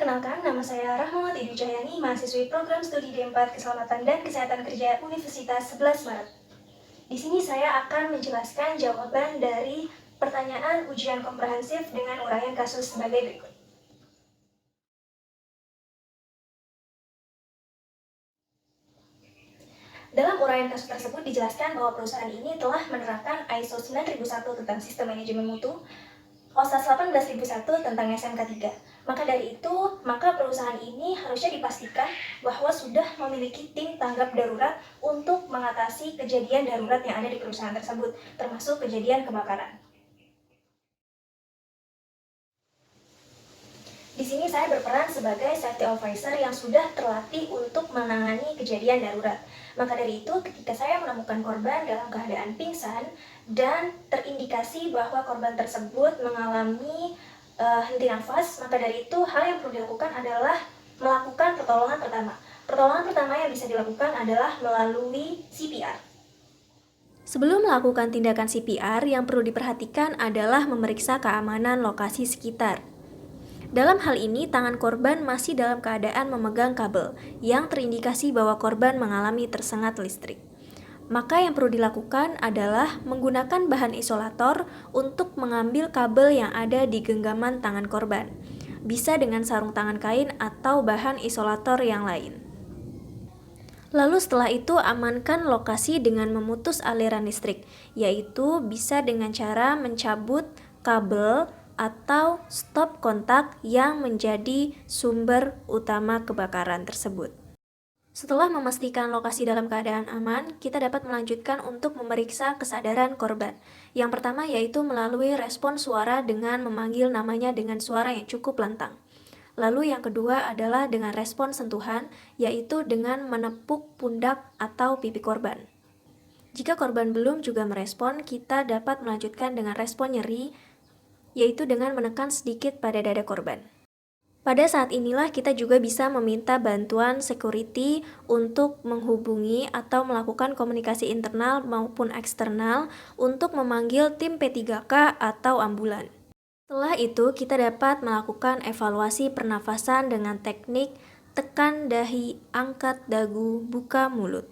Perkenalkan, nama saya Rahmawati Dujayani, mahasiswi program studi D4 Keselamatan dan Kesehatan Kerja Universitas 11 Maret. Di sini saya akan menjelaskan jawaban dari pertanyaan ujian komprehensif dengan uraian kasus sebagai berikut. Dalam uraian kasus tersebut dijelaskan bahwa perusahaan ini telah menerapkan ISO 9001 tentang sistem manajemen mutu, OSAS 18001 tentang SMK 3. Maka dari itu, perusahaan ini harusnya dipastikan bahwa sudah memiliki tim tanggap darurat untuk mengatasi kejadian darurat yang ada di perusahaan tersebut, termasuk kejadian kebakaran. Di sini saya berperan sebagai safety officer yang sudah terlatih untuk menangani kejadian darurat. Maka dari itu, ketika saya menemukan korban dalam keadaan pingsan dan terindikasi bahwa korban tersebut mengalami henti nafas, maka dari itu hal yang perlu dilakukan adalah melakukan pertolongan pertama. Pertolongan pertama yang bisa dilakukan adalah melalui CPR. Sebelum melakukan tindakan CPR, yang perlu diperhatikan adalah memeriksa keamanan lokasi sekitar. Dalam hal ini, tangan korban masih dalam keadaan memegang kabel, yang terindikasi bahwa korban mengalami tersengat listrik. Maka yang perlu dilakukan adalah menggunakan bahan isolator untuk mengambil kabel yang ada di genggaman tangan korban. Bisa dengan sarung tangan kain atau bahan isolator yang lain. Lalu setelah itu amankan lokasi dengan memutus aliran listrik, yaitu bisa dengan cara mencabut kabel atau stop kontak yang menjadi sumber utama kebakaran tersebut. Setelah memastikan lokasi dalam keadaan aman, kita dapat melanjutkan untuk memeriksa kesadaran korban. Yang pertama yaitu melalui respon suara dengan memanggil namanya dengan suara yang cukup lantang. Lalu yang kedua adalah dengan respon sentuhan, yaitu dengan menepuk pundak atau pipi korban. Jika korban belum juga merespon, kita dapat melanjutkan dengan respon nyeri, yaitu dengan menekan sedikit pada dada korban. Pada saat inilah kita juga bisa meminta bantuan security untuk menghubungi atau melakukan komunikasi internal maupun eksternal untuk memanggil tim P3K atau ambulan. Setelah itu, kita dapat melakukan evaluasi pernafasan dengan teknik tekan dahi, angkat dagu, buka mulut.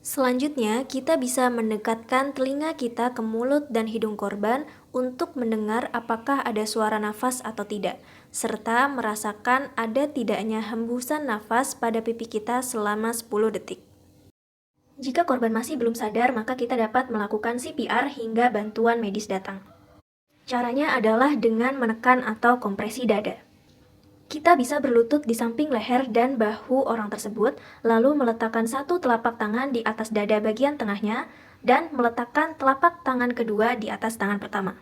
Selanjutnya, kita bisa mendekatkan telinga kita ke mulut dan hidung korban untuk mendengar apakah ada suara nafas atau tidak, serta merasakan ada tidaknya hembusan nafas pada pipi kita selama 10 detik. Jika korban masih belum sadar, maka kita dapat melakukan CPR hingga bantuan medis datang. Caranya adalah dengan menekan atau kompresi dada. Kita bisa berlutut di samping leher dan bahu orang tersebut, lalu meletakkan satu telapak tangan di atas dada bagian tengahnya, dan meletakkan telapak tangan kedua di atas tangan pertama.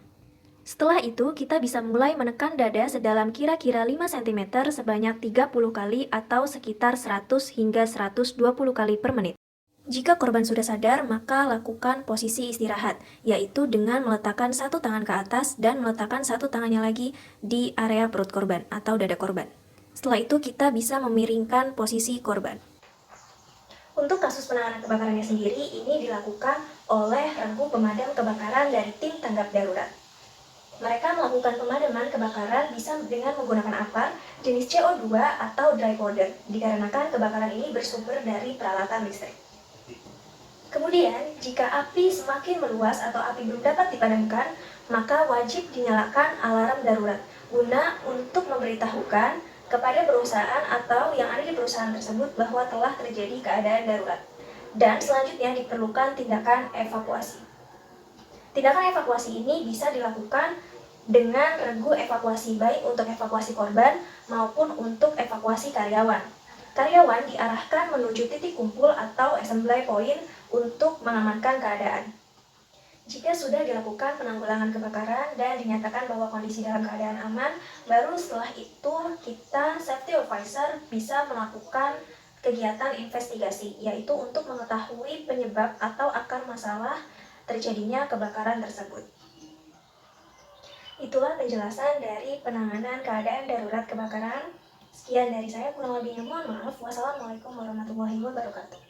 Setelah itu, kita bisa mulai menekan dada sedalam kira-kira 5 cm sebanyak 30 kali atau sekitar 100 hingga 120 kali per menit. Jika korban sudah sadar, maka lakukan posisi istirahat, yaitu dengan meletakkan satu tangan ke atas dan meletakkan satu tangannya lagi di area perut korban atau dada korban. Setelah itu kita bisa memiringkan posisi korban. Untuk kasus penanganan kebakarannya sendiri, ini dilakukan oleh regu pemadam kebakaran dari tim tanggap darurat. Mereka melakukan pemadaman kebakaran bisa dengan menggunakan apar jenis CO2 atau dry powder, dikarenakan kebakaran ini bersumber dari peralatan listrik. Kemudian, jika api semakin meluas atau api belum dapat dipadamkan, maka wajib dinyalakan alarm darurat guna untuk memberitahukan kepada perusahaan atau yang ada di perusahaan tersebut bahwa telah terjadi keadaan darurat. Dan selanjutnya diperlukan tindakan evakuasi. Tindakan evakuasi ini bisa dilakukan dengan regu evakuasi baik untuk evakuasi korban maupun untuk evakuasi karyawan. Karyawan diarahkan menuju titik kumpul atau assembly point untuk mengamankan keadaan. Jika sudah dilakukan penanggulangan kebakaran dan dinyatakan bahwa kondisi dalam keadaan aman, baru setelah itu kita safety officer bisa melakukan kegiatan investigasi, yaitu untuk mengetahui penyebab atau akar masalah terjadinya kebakaran tersebut. Itulah penjelasan dari penanganan keadaan darurat kebakaran. Sekian dari saya, kurang lebihnya mohon maaf. Wassalamualaikum warahmatullahi wabarakatuh.